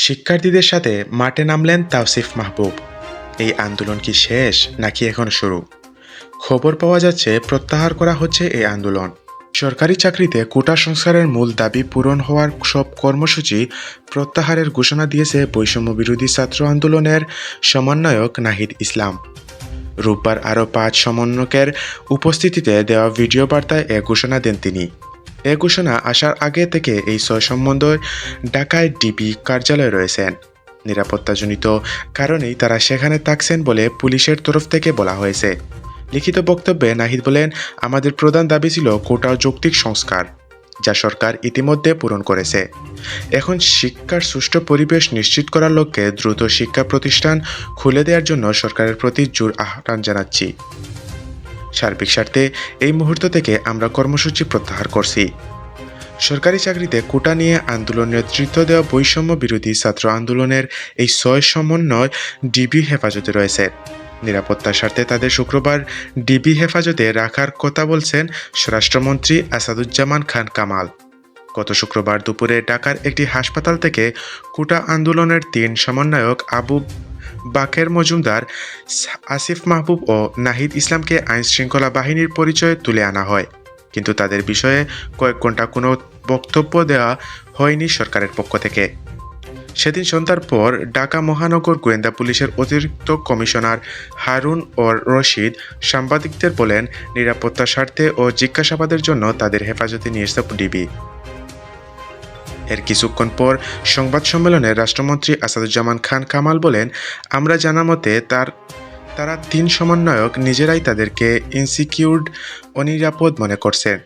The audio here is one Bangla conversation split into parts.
শিক্ষার্থীদের সাথে মাঠে নামলেন তাওসিফ মাহবুব। এই আন্দোলন কি শেষ নাকি এখন শুরু? খবর পাওয়া যাচ্ছে প্রত্যাহার করা হচ্ছে এই আন্দোলন। সরকারি চাকরিতে কোটা সংস্কারের মূল দাবি পূরণ হওয়ার সব কর্মসূচি প্রত্যাহারের ঘোষণা দিয়েছে বৈষম্য বিরোধী ছাত্র আন্দোলনের সমন্বয়ক নাহিদ ইসলাম। রোববার আরও 5 সমন্বয়কের উপস্থিতিতে দেওয়া ভিডিও বার্তায় এ ঘোষণা দেন তিনি। এ ঘোষণা আসার আগে থেকে এই 6 সমন্বয় ঢাকায় ডিবি কার্যালয়ে রয়েছেন। নিরাপত্তাজনিত কারণেই তারা সেখানে থাকছেন বলে পুলিশের তরফ থেকে বলা হয়েছে। লিখিত বক্তব্যে নাহিদ বলেন, আমাদের প্রধান দাবি ছিল কোটা যৌক্তিক সংস্কার, যা সরকার ইতিমধ্যে পূরণ করেছে। এখন শিক্ষার সুষ্ঠু পরিবেশ নিশ্চিত করার লক্ষ্যে দ্রুত শিক্ষা প্রতিষ্ঠান খুলে দেওয়ার জন্য সরকারের প্রতি জোর আহ্বান জানাচ্ছি। সার্বিক স্বার্থে এই মুহূর্ত থেকে আমরা কর্মসূচি প্রত্যাহার করছি। সরকারি চাকরিতে কোটা নিয়ে আন্দোলন নেতৃত্ব দেওয়া বৈষম্য বিরোধী ছাত্র আন্দোলনের এই 6 সমন্বয় ডিবি হেফাজতে রয়েছে। নিরাপত্তার স্বার্থে তাদের শুক্রবার ডিবি হেফাজতে রাখার কথা বলছেন স্বরাষ্ট্রমন্ত্রী আসাদুজ্জামান খান কামাল। গত শুক্রবার দুপুরে ঢাকার একটি হাসপাতাল থেকে কোটা আন্দোলনের 3 সমন্বয়ক আবু বাকের মজুমদার, আসিফ মাহবুব ও নাহিদ ইসলামকে আইনশৃঙ্খলা বাহিনীর পরিচয়ে তুলে আনা হয়, কিন্তু তাদের বিষয়ে কয়েক ঘন্টা কোনো বক্তব্য দেওয়া হয়নি সরকারের পক্ষ থেকে। সেদিন সন্ধ্যার পর ঢাকা মহানগর গোয়েন্দা পুলিশের অতিরিক্ত কমিশনার হারুন রশিদ সাংবাদিকদের বলেন, নিরাপত্তার স্বার্থে ও জিজ্ঞাসাবাদের জন্য তাদের হেফাজতে নিয়ে এসেছে ডিবি। এর কিছুক্ষণ পর সংবাদ সম্মেলনে রাষ্ট্রমন্ত্রী আসাদুজ্জামান খান কামাল বলেন, আমরা জানা মতে তারা 3 সমন্বয়ক নিজেরাই তাদেরকে ইনসিকিউরড, অনিরাপদ মনে করছেন।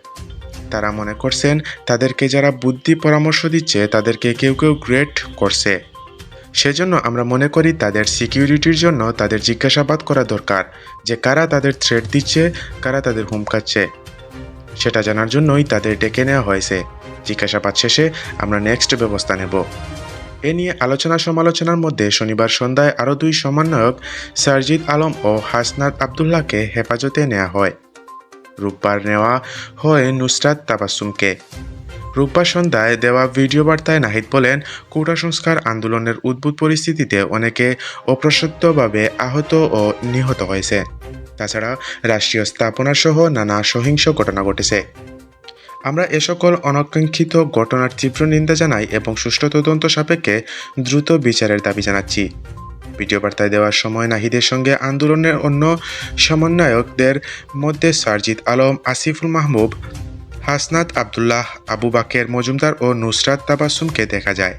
তারা মনে করছেন তাদেরকে যারা বুদ্ধি পরামর্শ দিচ্ছে তাদেরকে কেউ কেউ গ্রেড করছে। সেজন্য আমরা মনে করি তাদের সিকিউরিটির জন্য তাদের জিজ্ঞাসাবাদ করা দরকার, যে কারা তাদের থ্রেট দিচ্ছে, কারা তাদের হুমকাচ্ছে। সেটা জানার জন্যই তাদের ডেকে নেওয়া হয়েছে। জিজ্ঞাসাবাদ শেষে আমরা নেক্সট ব্যবস্থা নেব। এ নিয়ে আলোচনা সমালোচনার মধ্যে শনিবার সন্ধ্যায় আরও 2 সমন্বয়ক সারজিদ আলম ও হাসনাত আবদুল্লাহকে হেফাজতে নেওয়া হয়। রোববার নেওয়া হয় নুসরাত তাবাসসুমকে। রোববার সন্ধ্যায় দেওয়া ভিডিও বার্তায় নাহিদ বলেন, কোটা সংস্কার আন্দোলনের উদ্ভূত পরিস্থিতিতে অনেকে অপ্রসূতভাবে আহত ও নিহত হয়েছে। তাছাড়া রাষ্ট্রীয় স্থাপনা সহ নানা সহিংস ঘটনা ঘটেছে। আমরা এ সকল অনাকাঙ্ক্ষিত ঘটনার তীব্র নিন্দা জানাই এবং সুষ্ঠু তদন্ত সাপেক্ষে দ্রুত বিচারের দাবি জানাচ্ছি। ভিডিও বার্তায় দেওয়ার সময় নাহিদের সঙ্গে আন্দোলনের অন্য সমন্বয়কদের মধ্যে সারজিদ আলম, আসিফুল মাহবুব, হাসনাত আবদুল্লাহ, আবু বাকের মজুমদার ও নুসরাত তাবাসসুমকে দেখা যায়।